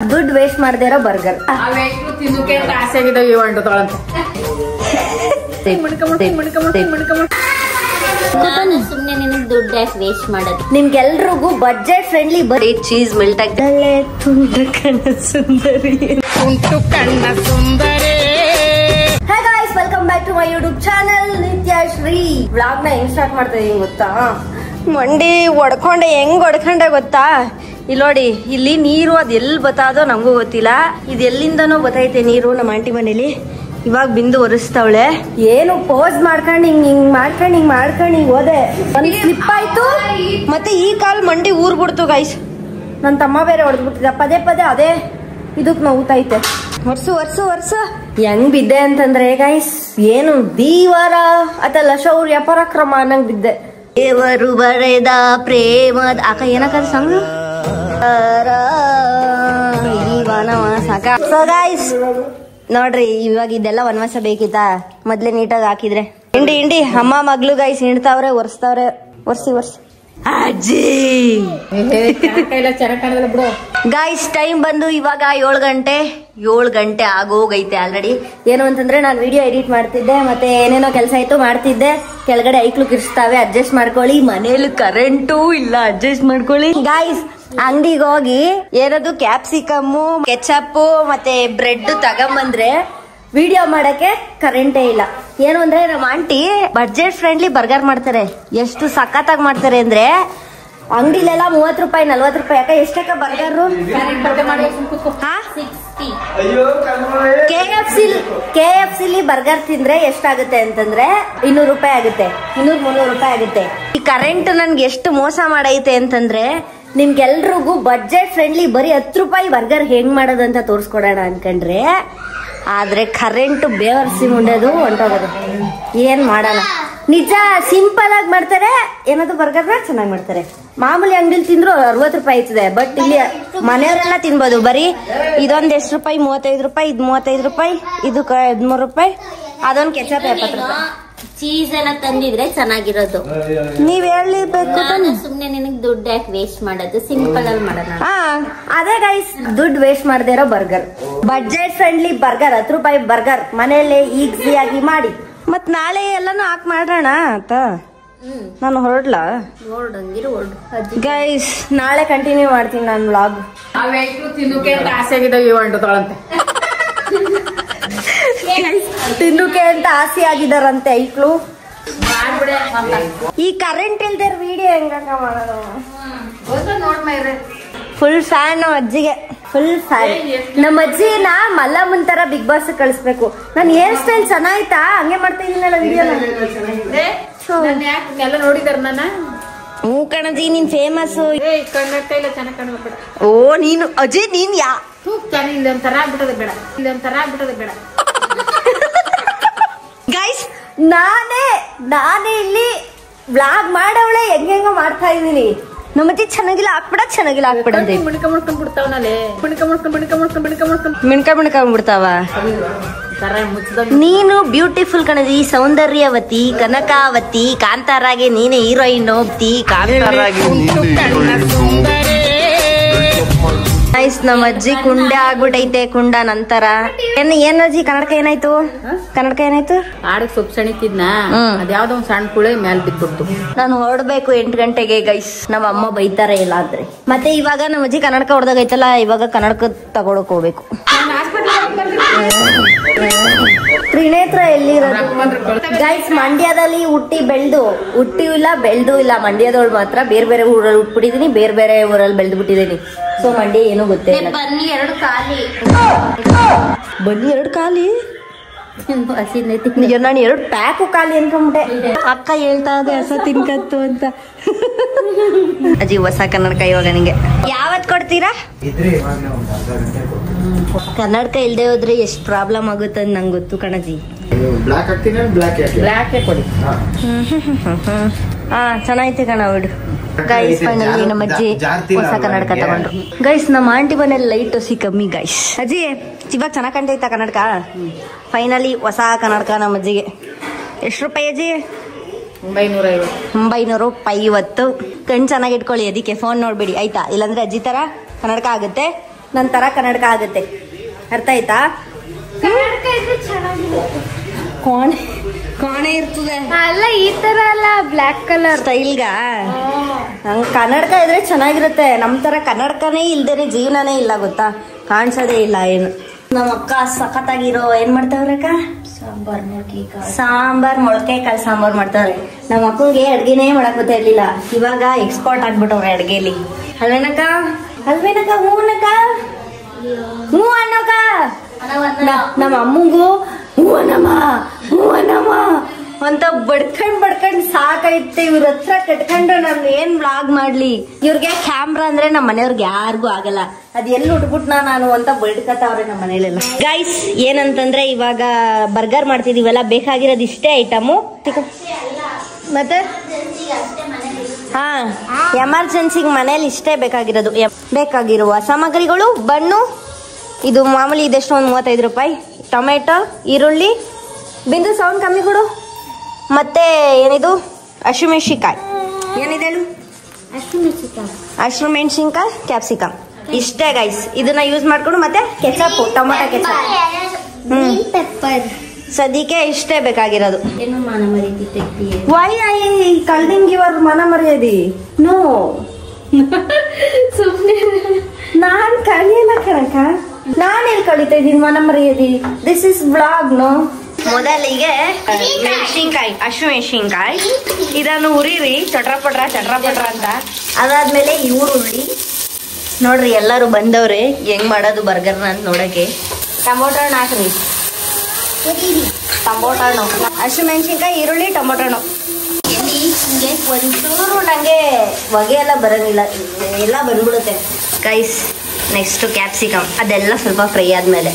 ದುಡ್ಡು ವೇಸ್ಟ್ ಮಾಡದೇ ಇರೋ ಬರ್ಗರ್ ಸುಮ್ನೆ ನಿನಗೆ ದುಡ್ಡು ಯಾಕೆ ವೇಸ್ಟ್ ಮಾಡೋದು. ನಿಮ್ಗೆಲ್ರಿಗೂ ಬಜೆಟ್ ಫ್ರೆಂಡ್ಲಿ ಬರೀ ಚೀಸ್ ಮೆಲ್ಟ್ ಆಗ್ತದೆ. ತುಂಡು ಕಣ್ಣ ಸುಂದರಿ. Hey guys, welcome back to my YouTube channel Nithyashree. Vlog ನ ಹೆಂಗ್ ಸ್ಟಾರ್ಟ್ ಮಾಡ್ತಾ ಇದೀನಿ ಗೊತ್ತಾ? ಮಂಡಿ ಹೆಂಗ್ ಹೊಡ್ಕೊಂಡೆ ಗೊತ್ತಾ? ಇಲ್ಲಿ ನೋಡಿ, ಇಲ್ಲಿ ನೀರು ಅದ್ ಎಲ್ಲಿ ಬತ್ತಾದೋ ನಮಗೂ ಗೊತ್ತಿಲ್ಲ. ಇದು ಎಲ್ಲಿಂದನೋ ಬತ್ತೈತೆ ನೀರು. ನಮ್ಮ ಆಂಟಿ ಮನೇಲಿ ಇವಾಗ ಬಿಂದು ಒರೆಸ್ತಾವಳೆ. ಏನು ಪೋಸ್ ಮಾಡ್ಕೊಂಡು ಹಿಂಗ್ ಮಾಡ್ಕೊಂಡು ಹೋದೆ. ಒಂದ್ ಸ್ಲಿಪ್ ಆಯ್ತು, ಮತ್ತೆ ಈ ಕಾಲ್ ಮಂಡಿ ಊರ್ ಬಿಡ್ತು ಗೈಸ್. ನನ್ ತಮ್ಮ ಬೇರೆ ಹೊಡೆದ್ಬಿಟ್ಟಿದ್ದ. ಪದೇ ಪದೇ ಅದೇ ಇದಕ್ ನೋವುತ್ತೈತೆ. ವರ್ಷ ಹೆಂಗ್ ಬಿದ್ದೆ ಅಂತಂದ್ರೆ ಗೈಸ್, ಏನು ದೀವರ ಅಥವಾ ಶೌರ್ಯ ಪರಾಕ್ರಮ ಅನ್ನಂಗ್ ಬಿದ್ದೆ. ದೇವರು ಬರೆದ ಪ್ರೇಮದ ಅಕ್ಕ ಏನಕ್ಕ ಸಂಗ ಸೊ ಗೈಸ್ ನೋಡ್ರಿ, ಇವಾಗ ಇದೆಲ್ಲ ವನವಾಸ ಬೇಕಿತ್ತಾ? ಮೊದ್ಲೇ ನೀಟಾಗಿ ಹಾಕಿದ್ರೆ ಇಂಡಿ ಅಮ್ಮ ಮಗ್ಳು ಗೈಸ್ ಹಿಂಡ್ತಾವ್ರೆ, ಒರ್ಸ್ತಾವ್ರೆ. ಒರ್ಸಿ ಅಜ್ಜಿ ಗೈಸ್, ಟೈಮ್ ಬಂದು ಇವಾಗ 7 ಗಂಟೆ ಆಗೋಗೈತೆ ಆಲ್ರೆಡಿ. ಏನು ಅಂತಂದ್ರೆ ನಾನು ವಿಡಿಯೋ ಎಡಿಟ್ ಮಾಡ್ತಿದ್ದೆ, ಮತ್ತೆ ಏನೇನೋ ಕೆಲಸ ಇತ್ತು ಮಾಡ್ತಿದ್ದೆ. ಕೆಳಗಡೆ ಐಕ್ಳು ಕಿರ್ಸ್ತಾವೆ, ಅಡ್ಜಸ್ಟ್ ಮಾಡ್ಕೊಳ್ಳಿ. ಮನೇಲಿ ಕರೆಂಟು ಇಲ್ಲ, ಅಡ್ಜಸ್ಟ್ ಮಾಡ್ಕೊಳ್ಳಿ ಗೈಸ್. ಅಂಗಡಿಗೆ ಹೋಗಿ ಏನದು ಕ್ಯಾಪ್ಸಿಕಮ್ಮು, ಕೆಚಪ್ ಮತ್ತೆ ಬ್ರೆಡ್ ತಗೊಂಬಂದ್ರೆ ವಿಡಿಯೋ ಮಾಡಕ್ಕೆ ಕರೆಂಟೇ ಇಲ್ಲ. ಏನು ಅಂದ್ರೆ ನಮ್ಮ ಆಂಟಿ ಬಡ್ಜೆಟ್ ಫ್ರೆಂಡ್ಲಿ ಬರ್ಗರ್ ಮಾಡ್ತಾರೆ. ಎಷ್ಟು ಸಖತ್ತಾಗಿ ಮಾಡ್ತಾರೆ ಅಂದ್ರೆ ಅಂಗಡಿಲೆಲ್ಲ 30 ರೂಪಾಯಿ 40 ರೂಪಾಯಿ. ಯಾಕೆ ಎಷ್ಟಕ್ಕ ಬರ್ಗರ್? KFC ಬರ್ಗರ್ ತಿಂದ್ರೆ ಎಷ್ಟಾಗುತ್ತೆ ಅಂತಂದ್ರೆ 200 ರೂಪಾಯಿ ಆಗುತ್ತೆ, 200-300 ರೂಪಾಯಿ ಆಗುತ್ತೆ. ಈ ಕರೆಂಟ್ ನನ್ಗೆ ಎಷ್ಟು ಮೋಸ ಮಾಡೈತೆ ಅಂತಂದ್ರೆ, ನಿಮ್ಗೆಲ್ರಿಗೂ ಬಡ್ಜೆಟ್ ಫ್ರೆಂಡ್ಲಿ ಬರೀ 10 ರೂಪಾಯಿ ಬರ್ಗರ್ ಹೆಂಗ್ ಮಾಡೋದಂತ ತೋರ್ಸ್ಕೊಡೋಣ ಅನ್ಕೊಂಡ್ರೆ, ಆದ್ರೆ ಕರೆಂಟ್ ಬೇವರ್ಸಿ ಮುಂಡೆದು ಹೊಂಟೋಗೋದು. ಏನ್ ಮಾಡೋಣ? ನಿಜ ಸಿಂಪಲ್ ಆಗಿ ಮಾಡ್ತಾರೆ, ಏನಾದ್ರು ಬರ್ಗರ್ನ ಚೆನ್ನಾಗಿ ಮಾಡ್ತಾರೆ. ಮಾಮೂಲಿ ಅಂಗಡಿಲಿ ತಿಂದ್ರು 60 ರೂಪಾಯಿ ಆಯ್ತದೆ. ಬಟ್ ಇಲ್ಲಿ ಮನೆಯವರೆಲ್ಲ ತಿನ್ಬೋದು. ಬರೀ ಇದೊಂದ್ ಎಷ್ಟು ರೂಪಾಯಿ? 35 ರೂಪಾಯಿ. ಇದು 35 ರೂಪಾಯಿ, ಇದು 13 ರೂಪಾಯಿ. ಅದೊಂದ್ ಕೆಚಪ್ 70 ರೂಪಾಯಿ. ಚೀಸ್ ಎಲ್ಲ ತಂದಿದ್ರೆ ಚೆನ್ನಾಗಿರೋದು. ನೀವ್ ಹೇಳಬೇಕು. ಸುಮ್ನೆ ನಿನಗೆ ದುಡ್ಡು ಯಾಕೆ ವೇಸ್ಟ್ ಮಾಡೋದು, ಸಿಂಪಲ್ ಆಗಿ ಮಾಡೋಣ. ಅದೇ ಗೈಸ್, ದುಡ್ಡು ವೇಸ್ಟ್ ಮಾಡದೇ ಇರೋ ಬರ್ಗರ್, ಬಡ್ಜೆಟ್ ಫ್ರೆಂಡ್ಲಿ ಬರ್ಗರ್, 10 ರೂಪಾಯಿ ಬರ್ಗರ್ ಮನೆಯಲ್ಲೇ ಈಸಿಯಾಗಿ ಮಾಡಿ. ಮತ್ ನಾಳೆ ಎಲ್ಲಾನು ಹಾಕ್ ಮಾಡೋಣ ಅಂತ ನಾನು ಹೊರಡ್ಲಾ? ಹೊರಡು ಗೈಸ್, ನಾಳೆ ಕಂಟಿನ್ಯೂ ಮಾಡ್ತೀನಿ ನಾನು ವ್ಲಾಗ್. ತಿನ್ನುಕೆ ಅಂತ ಆಸೆ ಆಗಿದಾರಂತೆ ಐಕ್ಳು. ಈ ಕರೆಂಟ್ ಇಲ್ದೇ ವಿಡಿಯೋ ಹೆಂಗ ಮಾಡೋದು? ಫುಲ್ ಫ್ಯಾನ್ ನಮ್ಮ ಅಜ್ಜಿಗೆ, ಫುಲ್ ಫ್ಯಾನ್. ನಮ್ಮ ಅಜ್ಜಿನ ಮಲ್ಲಮ್ಮನ್ ತರ ಬಿಗ್ ಬಾಸ್ ಕಳಿಸ್ಬೇಕು. ನಾನು ಹೇರ್ ಸ್ಟೈಲ್ ಚೆನ್ನಾಯ್ತಾ? ಹಂಗೆ ಮಾಡ್ತಾ ಇದೀನಲ್ಲ ವಿಡಿಯೋನ. ನೋಡಿದಾರ ನನ್ನ. ಹ್ಞೂ ಕಣಜಿ, ನೀನ್ ಫೇಮಸ್. ಓ ನೀನು ಅಜ್ಜಿ, ನೀನ್ ಬೇಡ ಗೈಸ್, ನಾನೇ ಇಲ್ಲಿ ವ್ಲಾಗ್ ಮಾಡವಳೆ ಹೆಂಗ ಮಾಡ್ತಾ ಇದೀನಿ. ನಮ್ಮಜ್ಜಿ ಚೆನ್ನಾಗಿಲ್ಲ ಹಾಕ್ಬಿಡ ಅಂತ ಮಿಣ್ಕೊಂಡ್ಬಿಡ್ತಾವ. ನೀನು ಬ್ಯೂಟಿಫುಲ್ ಕಣಜಿ, ಸೌಂದರ್ಯವತಿ, ಕನಕಾವತಿ, ಕಾಂತಾರಾಗೆ ನೀನೇ ಹೀರೋಯಿನ್ ಹೋಗ್ತಿ. ನೈಸ್. ನಮ್ಮ ಅಜ್ಜಿ ಕುಂಡೆ ಆಗ್ಬಿಟ್ಟೈತೆ. ಕುಂಡ ನಂತರ ಏನಜ್ಜಿ ಕನ್ನಡಕ ಏನಾಯ್ತು? ಆಡಕ್ ಸೊಪ್ಪು ಸಣಿತಿದ್ನ, ಅದ್ಯಾವ್ದೋ ಒಂದ್ ಸಣ್ಣ ಕುಳೆ ಮ್ಯಾಲ್ ಬಿದ್ಬಿಡ್ತು. ನಾನು ಹೊರಡ್ಬೇಕು 8 ಗಂಟೆಗೆ ಗೈಸ್. ನಮ್ಮ ಅಮ್ಮ ಬೈತಾರೆ ಇಲ್ಲ ಆದ್ರೆ. ಮತ್ತೆ ಇವಾಗ ನಮ್ಮ ಅಜ್ಜಿ ಕನ್ನಡಕ ಹೊಡೆದಾಗೈತಲ್ಲ, ಇವಾಗ ಕನ್ನಡಕ ತಗೊಳಕ್ ಹೋಗ್ಬೇಕು. ತ್ರಿನೇತ್ರ ಎಲ್ಲಿರೋದು ಗೈಸ್? ಮಂಡ್ಯದಲ್ಲಿ ಹುಟ್ಟಿ ಬೆಳ್ದು ಇಲ್ಲ. ಮಂಡ್ಯದವಳು ಮಾತ್ರ ಬೇರೆ ಊರಲ್ಲಿ ಹುಟ್ಬಿಟ್ಟಿದೀನಿ, ಬೇರೆ ಊರಲ್ಲಿ ಬೆಳ್ದು ಬಿಟ್ಟಿದೀನಿ. ಸೊ ಮಂಡ್ಯ ಏನೂ ಗೊತ್ತೇ ಇಲ್ಲ. ಬನ್ನಿ 2 ಖಾಲಿ. ಬನ್ನಿ 2 ಖಾಲಿ. ನಾನು 2 ಪ್ಯಾಕು ಖಾಲಿ ಅನ್ಕೊಂಡ್ಬಿಟ್ಟೆ. ಅಕ್ಕ ಹೇಳ್ತಾ ಇದೆ ಹಸ ತಿನ್ಕತ್ತು ಅಂತ. ಅಜ್ಜಿ ಹೊಸ ಕನ್ನಡಕ ಇವಾಗ ನಿಂಗೆ ಯಾವತ್ ಕೊಡ್ತೀರಾ? ಕನ್ನಡಕ ಇಲ್ದೆ ಹೋದ್ರೆ ಎಷ್ಟು ಪ್ರಾಬ್ಲಮ್ ಆಗುತ್ತೆ ಅಂತ ನಂಗೆ ಗೊತ್ತು ಕಣಜಿ. ಚೆನ್ನಾಗೈತೆ ಕಣ ಬಿಡು. ಗೈಸ್ ಫೈನಲಿ ನಮ್ಮ ಅಜ್ಜಿ ಹೊಸ ಕನ್ನಡಕ ತಗೊಂಡ್ರು. ಗೈಸ್ ನಮ್ಮ ಆಂಟಿ ಮನೇಲಿ ಲೈಟ್ ಹೊಸಿ ಕಮ್ಮಿ ಗೈಸ್. ಅಜ್ಜಿ ಇವಾಗ ಚೆನ್ನಾಗ್ ಕಾಣ್ತೈತಾ ಕನ್ನಡಕ? ಫೈನಲಿ ಹೊಸ ಕನ್ನಡಕ ನಮ್ಮ ಅಜ್ಜಿಗೆ. ಎಷ್ಟು ರೂಪಾಯಿ ಅಜ್ಜಿ? 950 ರೂಪಾಯಿ. ಕಣ್ ಚೆನ್ನಾಗಿ ಇಟ್ಕೊಳ್ಳಿ, ಅದಕ್ಕೆ ಫೋನ್ ನೋಡ್ಬೇಡಿ ಆಯ್ತಾ? ಇಲ್ಲಾಂದ್ರೆ ಅಜ್ಜಿ ತರ ಕನ್ನಡಕ ಆಗುತ್ತೆ. ನನ್ ತರ ಕನ್ನಡಕ ಆಗುತ್ತೆ. ಅರ್ಥ ಆಯ್ತಾ? ಕೋಣೆ ಇರ್ತದೆ ಅಲ್ಲ, ಈ ತರ ಅಲ್ಲ, ಬ್ಲಾಕ್ ಕಲರ್ ಸ್ಟೈಲ್ಗ. ನಂಗೆ ಕನ್ನಡಕ ಇದ್ರೆ ಚೆನ್ನಾಗಿರುತ್ತೆ. ನಮ್ ತರ ಕನ್ನಡಕನೇ ಇಲ್ದೇನೆ ಜೀವನನೇ ಇಲ್ಲ ಗೊತ್ತಾ, ಕಾಣಿಸೋದೇ ಇಲ್ಲ ಏನು. ನಮ್ಮ ಅಕ್ಕ ಸಖತ್ತಾಗಿರೋ ಏನ್ ಮಾಡ್ತಾವ್ರಕ್ಕ? ಸಾಂಬಾರ್ ಮೊಳಕೆಕಾಳು ಸಾಂಬಾರ್ ಮಾಡ್ತಾವ್ರೆ. ನಮ್ಮ ಅಕ್ಕಂಗೆ ಅಡ್ಗೆನೇ ಮಾಡಕ್ ಗೊತ್ತಾ ಇರ್ಲಿಲ್ಲ, ಇವಾಗ ಎಕ್ಸ್ಪರ್ಟ್ ಆಗ್ಬಿಟ್ಟವ್ರೆ ಅಡ್ಗೆಲಿ. ಅಲ್ವೇನಕ್ಕ? ಅಲ್ವೇನಕ್ಕ? ಹೂನಕ್ಕ, ಹೂ ಅನ್ನೋಕ. ನಮ್ಮ ಅಮ್ಮಂಗೂ ಹೂವನಮ್ಮ ಹೂವನಮ್ಮ ಅಂತ ಬಡ್ಕೊಂಡ್ ಸಾಕೈತೆ. ಇವ್ರ ಹತ್ರ ಕಟ್ಕೊಂಡು ನಾನು ಏನ್ ವ್ಲಾಗ್ ಮಾಡ್ಲಿ? ಇವ್ರಿಗೆ ಕ್ಯಾಮ್ರಾ ಅಂದ್ರೆ ನಮ್ಮ ಮನೆಯವ್ರಿಗೆ ಯಾರಿಗೂ ಆಗಲ್ಲ. ಅದ್ ಎಲ್ಲಿ ಉಟ್ಬಿಟ್ನಾ ನಾನು ಅಂತ ಬಡ್ಕತ್ತವ್ರೆ ನಮ್ಮ ಮನೇಲೆಲ್ಲ. ಗೈಸ್ ಏನಂತಂದ್ರೆ ಇವಾಗ ಬರ್ಗರ್ ಮಾಡ್ತಿದೀವಲ್ಲ, ಬೇಕಾಗಿರೋದು ಇಷ್ಟೇ ಐಟಮು. ಮತ್ತೆ ಹಾ, ಎಮರ್ಜೆನ್ಸಿಗೆ ಮನೇಲಿ ಇಷ್ಟೇ ಬೇಕಾಗಿರೋದು. ಬೇಕಾಗಿರುವ ಸಾಮಗ್ರಿಗಳು: ಬಣ್ಣು, ಇದು ಮಾಮೂಲಿ ಇದೆಷ್ಟು, ಒಂದು 35 ರೂಪಾಯಿ. ಟೊಮೆಟೊ, ಈರುಳ್ಳಿ, ಬಿಂದು ಸೌಂಡ್ ಕಮ್ಮಿ ಕೊಡು. ಮತ್ತೆ ಏನಿದು ಹಸಿಮೆಣಸಿನ್ಕಾಯಿ, ಏನಿದೆ ಹೇಳು? ಹಸಿಮೆಣಸಿನ್ಕಾಯಿ, ಕ್ಯಾಪ್ಸಿಕಮ್. ಇಷ್ಟೇ ಗೈಸ್. ಇದನ್ನ ಯೂಸ್ ಮಾಡ್ಕೊಂಡು ಮತ್ತೆ ಕೆಚಪ್, ಟೊಮೆಟೊ ಕೆಚಪ್. ಸದ್ಯಕ್ಕೆ ಇಷ್ಟೇ ಬೇಕಾಗಿರೋದು. ವೈ ಐ ಕಲ್ಡಿಂಗ್ ಯುವರ್ ಮನ ಮರ್ಯಾದಿ? ನೋ, ನಾನ್ ಕಲಿಯಲ್ಲ ಕಣಕ. ನಾನ್ ಎಲ್ಲಿ ಕಲಿತಾ ಇದೀನಿ ಮನ ಮರ್ಯಾದಿ? This is vlog. ನೋ, ಮೊದಲಿಗೆ ಮೆಣಸಿನ್ಕಾಯಿ, ಹಸಿಮೆಣಸಿನ್ಕಾಯಿ ಇದನ್ನು ಉರಿರಿ ಚಟ್ರ ಪಟ್ರ ಅಂತ. ಅದಾದ್ಮೇಲೆ ಈರುಳ್ಳಿ. ನೋಡ್ರಿ ಎಲ್ಲರೂ ಬಂದವ್ರೆ ಹೆಂಗ್ ಮಾಡೋದು ಬರ್ಗರ್ನ ಅಂತ ನೋಡಕ್ಕೆ. ಟೊಮೊಟೊ ಹಣ್ಣು ಹಾಕ್ರಿ, ಟೊಮೊಟೊ ಹಣ್ಣು, ಹಸಿಮೆಣಸಿನ್ಕಾಯಿ, ಈರುಳ್ಳಿ, ಟೊಮೊಟೊ ಹಣ್ಣು. ಒಂಚೂರು ನಂಗೆ ಹೊಗೆ ಎಲ್ಲ ಬರೋಂಗಿಲ್ಲ, ಎಲ್ಲ ಬಂದ್ಬಿಡುತ್ತೆ ಗೈಸ್. ನೆಕ್ಸ್ಟ್ ಕ್ಯಾಪ್ಸಿಕಮ್, ಅದೆಲ್ಲ ಸ್ವಲ್ಪ ಫ್ರೈ ಆದ್ಮೇಲೆ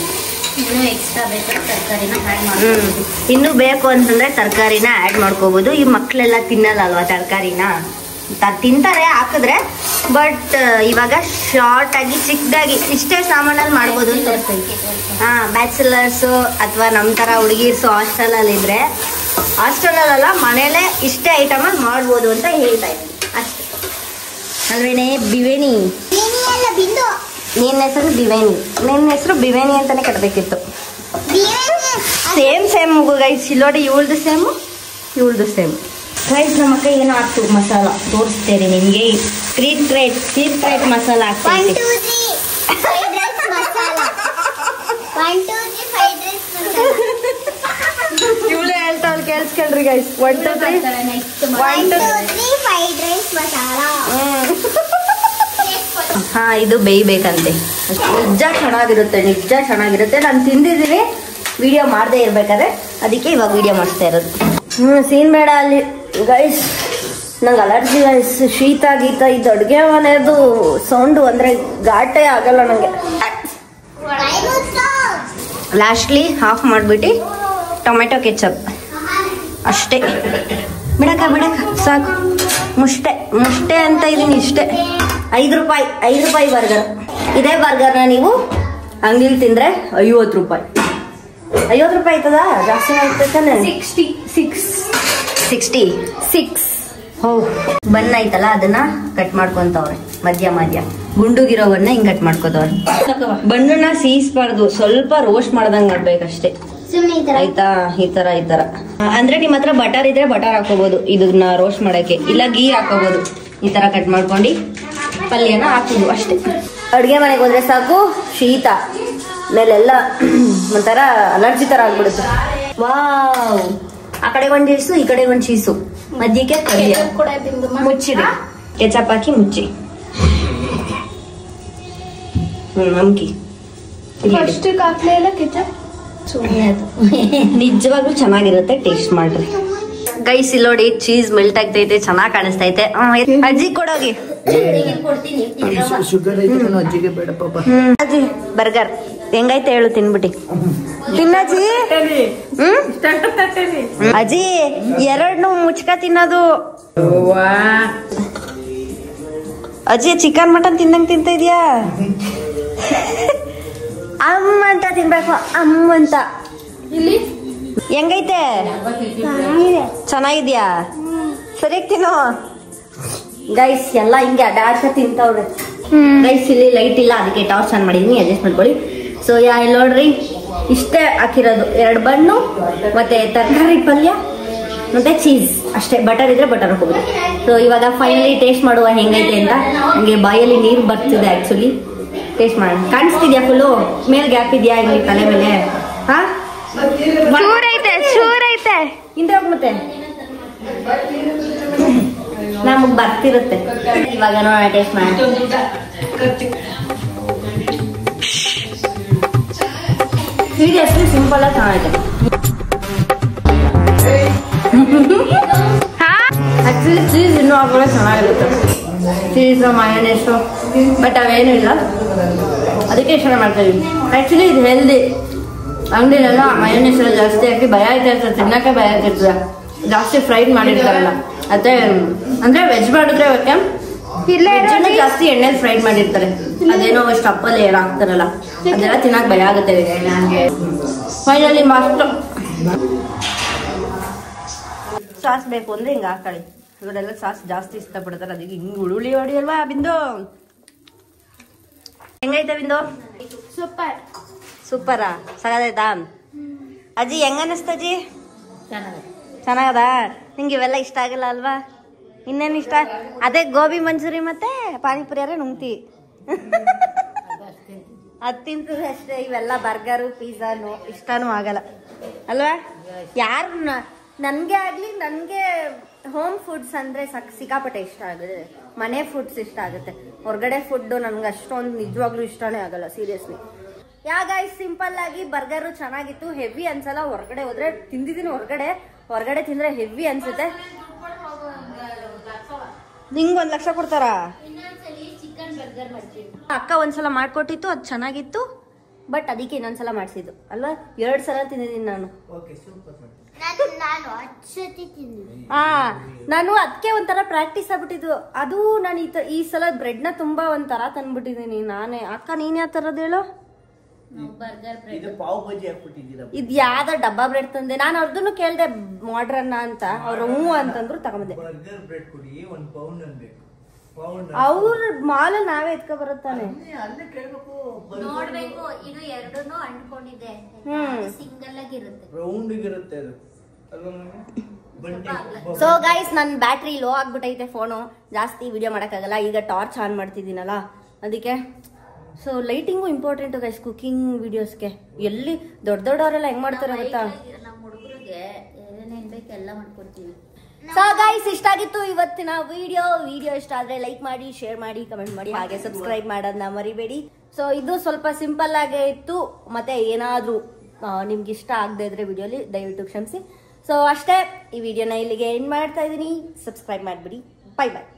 ಇನ್ನು ಬೇಕು ಅಂತಂದ್ರೆ ತರಕಾರಿನ ಆಡ್ ಮಾಡ್ಕೋಬಹುದು. ಈ ಮಕ್ಳೆಲ್ಲ ತಿನ್ನಲ್ಲ ಅಲ್ವಾ ತರಕಾರಿನ, ತಿಂತಾರೆ ಹಾಕಿದ್ರೆ. ಬಟ್ ಇವಾಗ ಶಾರ್ಟ್ ಆಗಿ ಚಿಕ್ಕದಾಗಿ ಇಷ್ಟೇ ಸಾಮಾನಲ್ಲಿ ಮಾಡ್ಬೋದು ಅಂತ ತೋರಿಸ್ತೀನಿ. ಬ್ಯಾಚುಲರ್ಸು ಅಥವಾ ನಮ್ಮ ತರ ಹುಡುಗಿರ್ಸು ಹಾಸ್ಟೆಲಲ್ಲಿ ಇದ್ರೆ, ಹಾಸ್ಟೆಲಲ್ಲ ಮನೇಲೆ ಇಷ್ಟೇ ಐಟಮಲ್ಲಿ ಮಾಡ್ಬೋದು ಅಂತ ಹೇಳ್ತಾ ಇದ್ದೀನಿ ಅಷ್ಟೇ. ಅಲ್ವೇನೆ? ಬಿವೇಣಿ. ನಿನ್ನ ಹೆಸರು ಬಿವೇಣಿ, ನಿನ್ನ ಹೆಸರು ಬಿವೇಣಿ ಅಂತಾನೆ ಕಟ್ಬೇಕಿತ್ತು. ಸೇಮ್ ಮಗು ಗೈಸ್. ಇಲ್ಲೋಡಿ, ಇವಳ್ದು ಸೇಮು, ಇವಳ್ದು ಸೇಮ್ ಗೈಸ್. ನಮ್ಮ ಅಕ್ಕ ಏನೋ ಹಾಕ್ತು ಮಸಾಲ, ತೋರಿಸ್ತೇನೆ ನಿಮ್ಗೆ. ಸೀಕ್ರೆಟ್ ಮಸಾಲ ಹಾಕ್ತೀನಿ. ಇವಳೇ ಹೇಳ್ತಾವ್, ಕೇಳಿಸ್ಕೊಳ್ರಿ ಗೈಸ್. 1 2 3 ಹಾ, ಇದು ಬೇಯ್ಬೇಕಂತೆ. ನಿಜ ಚೆನ್ನಾಗಿರುತ್ತೆ. ನಾನು ತಿಂದಿದ್ದೀನಿ, ವಿಡಿಯೋ ಮಾಡದೇ ಇರ್ಬೇಕಾದ್ರೆ, ಅದಕ್ಕೆ ಇವಾಗ ವಿಡಿಯೋ ಮಾಡಿಸ್ತಾ ಇರೋದು. ಸೀನ್ ಬೇಡ ಅಲ್ಲಿ ಗೈಸ್, ನಂಗೆ ಅಲರ್ಜಿ ಗೈಸ್. ಶೀತ ಗೀತ ಇದು ಅಡುಗೆ ಮನೆಯದು ಸೌಂಡು ಅಂದ್ರೆ ಘಾಟೇ ಆಗಲ್ಲ ನಂಗೆ. ಲಾಸ್ಟ್ಲಿ ಆಫ್ ಮಾಡ್ಬಿಟ್ಟು ಟೊಮೆಟೊ ಕೆಚಪ್ ಅಷ್ಟೇ. ಬಿಡಕ ಸಾಕು. ಮುಷ್ಟೆ ಅಂತ ಇದೀನಿ ಇಷ್ಟೇ. 5 ರೂಪಾಯಿ ಬರ್ಗರ್. ಇದೇ ಬರ್ಗರ್ನ ನೀವು ಅಂಗಡಿಲಿ ತಿಂದ್ರೆ 50 ರೂಪಾಯಿ. 50 ರೂಪಾಯಿ ಆಯ್ತದ? ಜಾಸ್ತಿ ಆಗ್ತೈತಾನೆ. 66. ಹೋ, ಬನ್ ಆಯ್ತಲ್ಲ, ಅದನ್ನ ಕಟ್ ಮಾಡ್ಕೊಂತವ್ರೆ ಮಧ್ಯ ಗುಂಡುಗಿರೋವನ್ನ ಹಿಂಗ್ ಕಟ್ ಮಾಡ್ಕೋತವ್ರೆ. ಬಣ್ಣನ ಸೀಸ್ಬಾರ್ದು, ಸ್ವಲ್ಪ ರೋಸ್ಟ್ ಮಾಡ್ದಂಗ್ ಮಾಡ್ಬೇಕಷ್ಟೇ. ಆಯ್ತಾ? ಈ ತರ ಅಂದ್ರೆ ನಿಮ್ ಹತ್ರ ಬಟರ್ ಇದ್ರೆ ಬಟರ್ ಹಾಕೋಬಹುದು ಇದನ್ನ ರೋಸ್ಟ್ ಮಾಡಕ್ಕೆ, ಇಲ್ಲ ಗೀ ಹಾಕೋಬಹುದು. ಈ ತರ ಕಟ್ ಮಾಡ್ಕೊಂಡು ಪಲ್ಯನ ಹಾಕೋದು ಅಷ್ಟೇ. ಅಡ್ಗೆ ಮನೆಗೆ ಹೋದ್ರೆ ಸಾಕು, ಶೀತ ಮೇಲೆಲ್ಲ ಒಂಥರ ಅಲರ್ಜಿ ತರ ಆಗ್ಬಿಡುತ್ತೆ. ವಾವ್, ಆ ಕಡೆ ಒಂದ್ ಚೀಸು, ಈ ಕಡೆ ಒಂದ್ ಚೀಸು, ಮಧ್ಯಕ್ಕೆ ಪಲ್ಯ. ಮುಚ್ಚಿಡಿ, ಕೆಚಪ್ ಹಾಕಿ ಮುಚ್ಚಿ. ನಮ್ಕಿ ನಿಜವಾಗ್ಲೂ ಚೆನ್ನಾಗಿರುತ್ತೆ, ಟೇಸ್ಟ್ ಮಾಡ್ರಿ ಗೈಸ್. ಇಲ್ಲಿ ನೋಡಿ, ಚೀಸ್ ಮೆಲ್ಟ್ ಆಗ್ತೈತೆ, ಚೆನ್ನಾಗ್ ಕಾಣಿಸ್ತೈತೆ. ಅಜ್ಜಿ ಕೊಡೋಗಿ. ಅಜ್ಜಿ ಬರ್ಗರ್ ಹೆಂಗೈತೆ ಹೇಳು, ತಿನ್ಬಿಟ್ಟಿ. ತಿನ್ನಜ್ಜಿ. ಅಜ್ಜಿ 2 ಮುಚ್ಕ ತಿನ್ನೋದು. ಅಜ್ಜಿ ಚಿಕನ್ ಮಟನ್ ತಿಂದಂಗ್ ತಿಂತ ಇದೀಯಾ? ಅಮ್ಮ ಅಂತ ತಿನ್ಬೇಕು, ಅಮ್ಮ ಅಂತ. ಇಲ್ಲಿ ಹೆಂಗೈತೆ? ಚೆನ್ನಾಗಿದ್ಯಾ? ಸರಿಯಾಗಿ ತಿನ್ನೋ ಗೈಸ್. ಎಲ್ಲ ಹಿಂಗೆ ಅಡ್ಡಾಡ್ಕ ತಿಂತವ್ರೆ. ರೈಸ್ ಇಲ್ಲಿ ಲೈಟ್ ಇಲ್ಲ, ಅದಕ್ಕೆ ಟಾರ್ಚ್ ಆನ್ ಮಾಡಿದೀನಿ, ಅಡ್ಜಸ್ಟ್ ಮಾಡ್ಕೊಳ್ಳಿ. ಸೊ ಇಲ್ಲಿ ನೋಡ್ರಿ ಇಷ್ಟೇ ಹಾಕಿರೋದು, 2 ಬನ್ನು ಮತ್ತೆ ತರಕಾರಿ ಪಲ್ಯ ಮತ್ತೆ ಚೀಸ್ ಅಷ್ಟೇ. ಬಟರ್ ಇದ್ರೆ ಬಟರ್ ಹಾಕೋಬಹುದು. ಸೊ ಇವಾಗ ಫೈನಲಿ ಟೇಸ್ಟ್ ಮಾಡುವ ಹೆಂಗೈತೆ ಅಂತ. ಹಂಗೆ ಬಾಯಲ್ಲಿ ನೀರು ಬರ್ತಿದೆ ಆಕ್ಚುಲಿ. ಟೇಸ್ಟ್ ಮಾಡೋಣ. ಕಾಣಿಸ್ತಿದ್ಯಾ ಫುಲ್ಲು? ಮೇಲೆ ಗ್ಯಾಪ್ ಇದೆಯಾ ಇಲ್ಲಿ ತಲೆ ಮೇಲೆ? ಹಾ ಚೂರ್ ಐತೆ ಹಿಂದೆ ಹೋಗ್ ಮತ್ತೆ ನಮಗ್ ಬರ್ತಿರುತ್ತೆ. ಇವಾಗ ನೋಡೋಣ, ಟೇಸ್ಟ್ ಮಾಡೋಣ. ಸೀರಿಯಸ್ಲಿ ಸಿಂಪಲ್ ಆಗಿ ಚೆನ್ನಾಗಿದೆ. ಆಕ್ಚುಲಿ ಚೀಸ್ ಇನ್ನೂ ಹಾಕೊಳ್ಳೋ ಚೆನ್ನಾಗಿರುತ್ತೆ. ಚೀಸು ಮಯೋನೈಸು ಬಟ್ ಅವೇನು ಇಲ್ಲ, ಅದಕ್ಕೆ ಇಷ್ಟ ಮಾಡ್ತಾ ಇದೀವಿ. ಆಕ್ಚುಲಿ ಇದು ಹೆಲ್ದಿ. ಅಂಗಡಿಲೆಲ್ಲ ಮಯೋನೈಸ್ ಎಲ್ಲ ಜಾಸ್ತಿ ಹಾಕಿ ಭಯ ಆಯ್ತಿರ್ತದೆ, ತಿನ್ನಕ್ಕೆ ಭಯ ಆಯ್ತಿರ್ತದೆ. ಜಾಸ್ತಿ ಫ್ರೈಡ್ ಮಾಡಿರ್ತಾರಲ್ಲ, ಅದೇ ಅಂದ್ರೆ ವೆಜ್ ಮಾಡಿದ್ರೆ ಓಕೆ, ಜಾಸ್ತಿ ಎಣ್ಣೆಲಿ ಫ್ರೈಡ್ ಮಾಡಿರ್ತಾರೆ. ಅದೇನೋ ಸ್ಟಪ್ಪಲ್ಲಿ ಏರ್ ಹಾಕ್ತಾರಲ್ಲ, ಅದೆಲ್ಲ ತಿನ್ನಕ್ ಭಯ ಆಗುತ್ತೆ ನನಗೆ. ಫೈನಲಿ ಮಸ್ತ್ ಸಾಸ್ ಬೇಕು ಅಂದ್ರೆ ಹಿಂಗೆ ಹಾಕೊಳ್ಳಿ. ಇವರೆಲ್ಲ ಸಾಸ್ ಜಾಸ್ತಿ ಇಷ್ಟಪಡ್ತಾರೆ, ಅದಕ್ಕೆ ಹಿಂಗೆ ಹುಳಿ ಹೊಡಿಯಲ್ವಾ ಬಿಂದು? ಹೆಂಗೈತೆ ಬಿಂದು? ಸೂಪರ್. ಸೂಪರಾ? ಸಗದಾಯ್ತಾ ಅಜ್ಜಿ? ಹೆಂಗ ಅನಿಸ್ತ ಅಜ್ಜಿ? ಚೆನ್ನಾಗದ? ನಿಂಗೆ ಇವೆಲ್ಲ ಇಷ್ಟ ಆಗಲ್ಲ ಅಲ್ವಾ? ಇನ್ನೇನು ಇಷ್ಟ? ಅದೇ ಗೋಬಿ ಮಂಚೂರಿ ಮತ್ತೆ ಪಾನಿಪುರಿ ಯಾರೇ ನುಂಗ್ತಿ ಅದು ತಿಂತದೆ ಅಷ್ಟೇ. ಇವೆಲ್ಲ ಬರ್ಗರು ಪಿಜ್ಜಾನು ಇಷ್ಟನೂ ಆಗಲ್ಲ ಅಲ್ವಾ? ಯಾರು ನನಗೆ ಆಗಲಿ, ನನಗೆ ಹೋಮ್ ಫುಡ್ಸ್ ಅಂದರೆ ಸಿಕ್ಕಾಪಟ್ಟೆ ಇಷ್ಟ ಆಗುತ್ತೆ. ಮನೆ ಫುಡ್ಸ್ ಇಷ್ಟ ಆಗುತ್ತೆ. ಹೊರಗಡೆ ಫುಡ್ಡು ನನಗೆ ಅಷ್ಟೊಂದು ನಿಜವಾಗ್ಲೂ ಇಷ್ಟನೇ ಆಗಲ್ಲ, ಸೀರಿಯಸ್ಲಿ. ಗಾಯ್ಸ್ ಸಿಂಪಲ್ ಆಗಿ ಬರ್ಗರು ಚೆನ್ನಾಗಿತ್ತು, ಹೆವಿ ಅನ್ಸಲ್ಲ. ಹೊರಗಡೆ ಹೋದ್ರೆ ತಿಂದಿದ್ದೀನಿ, ಹೊರಗಡೆ ತಿಂದ್ರೆ ಹೆವಿ ಅನ್ಸುತ್ತೆ. ನಿಂಗೆ 1 ಲಕ್ಷ ಕೊಡ್ತಾರಾ? ಅಕ್ಕ ಒಂದ್ಸಲ ಮಾಡ್ಕೊಟ್ಟಿತ್ತು, ಅದು ಚೆನ್ನಾಗಿತ್ತು. ಬಟ್ ಅದಕ್ಕೆ ಇನ್ನೊಂದ್ಸಲ ಮಾಡಿಸಿದ್ದು ಅಲ್ವಾ? 2 ಸಲ ತಿಂದಿದ್ದೀನಿ ನಾನು. ನಾನು ಅದಕ್ಕೆ ಒಂಥರ ಪ್ರಾಕ್ಟೀಸ್ ಆಗ್ಬಿಟ್ಟಿದ್ದು. ಅದು ನಾನು ಈ ಸಲ ಬ್ರೆಡ್ನ ತುಂಬಾ ಒಂಥರ ತಂದ್ಬಿಟ್ಟಿದ್ದೀನಿ ನಾನೇ. ಅಕ್ಕ ನೀನ್ ಯಾವ ತರದ್ ಹೇಳು? ಇದು ಯಾವ್ದೋ ಡಬ್ಬಾ ಬ್ರೆಡ್ ತಂದೆ. ನಾನು ಅವ್ರದ್ದು ಕೇಳ್ದೆ ಮಾಡ್ರನ್ನ ಅಂತ, ಅವ್ರು ಹ್ಞೂ ಅಂತಂದ್ರು, ತಗೊಂಬಂದೆ. ಅವ್ರ ಮಾಲ್ ನಾವೇ ಎತ್ಕೊ ಬರುತ್ತಾನೆ. ನೋಡ್ಬೇಕು, ಇದು ಎರಡನ್ನೂ ಅಂಟ್ಕೊಂಡಿದೆ, ಸಿಂಗಲ್ ಆಗಿರುತ್ತೆ, ರೌಂಡ್ ಇರುತ್ತೆ ಅದು. ಸೊ ಗೈಸ್, ನನ್ನ ಬ್ಯಾಟ್ರಿ ಲೋ ಆಗ್ಬಿಟ್ಟೈತೆ, ಫೋನು ಜಾಸ್ತಿ ವಿಡಿಯೋ ಮಾಡೋಕ್ಕಾಗಲ್ಲ. ಈಗ ಟಾರ್ಚ್ ಆನ್ ಮಾಡ್ತಿದ್ದೀನಲ್ಲ ಅದಕ್ಕೆ. So lighting important guys cooking ವಿಡಿಯೋಸ್ಗೆ. ಎಲ್ಲಿ ದೊಡ್ಡವರೆಲ್ಲ ಹೆಂಗ್ ಮಾಡ್ತಾರೆ ಗೊತ್ತಾ? ನಮ್ಮ ಹುಡುಗರಿಗೆ ಏನೇನ್ ಬೇಕು ಎಲ್ಲ ಮಾಡ್ಕೊಡ್ತೀವಿ. ಸೊ ಗೈಸ್, ಇಷ್ಟ ಆಗಿತ್ತು ಇವತ್ತಿನ ವಿಡಿಯೋ ಇಷ್ಟ ಆದ್ರೆ ಲೈಕ್ ಮಾಡಿ, ಶೇರ್ ಮಾಡಿ, ಕಮೆಂಟ್ ಮಾಡಿ, ಹಾಗೆ ಸಬ್ಸ್ಕ್ರೈಬ್ ಮಾಡೋದನ್ನ ಮರಿಬೇಡಿ. ಸೊ ಇದು ಸ್ವಲ್ಪ ಸಿಂಪಲ್ ಆಗೇ ಇತ್ತು, ಮತ್ತೆ ಏನಾದ್ರೂ ನಿಮ್ಗೆ ಇಷ್ಟ ಆಗದೆ ಇದ್ರೆ ವಿಡಿಯೋಲಿ ದಯವಿಟ್ಟು ಕ್ಷಮಿಸಿ. ಸೊ ಅಷ್ಟೇ, ಈ ವಿಡಿಯೋನ ಇಲ್ಲಿಗೆ ಎಂಡ್ ಮಾಡ್ತಾ ಇದೀನಿ. ಸಬ್ಸ್ಕ್ರೈಬ್ ಮಾಡಿಬಿಡಿ. ಬೈ ಬಾಯ್.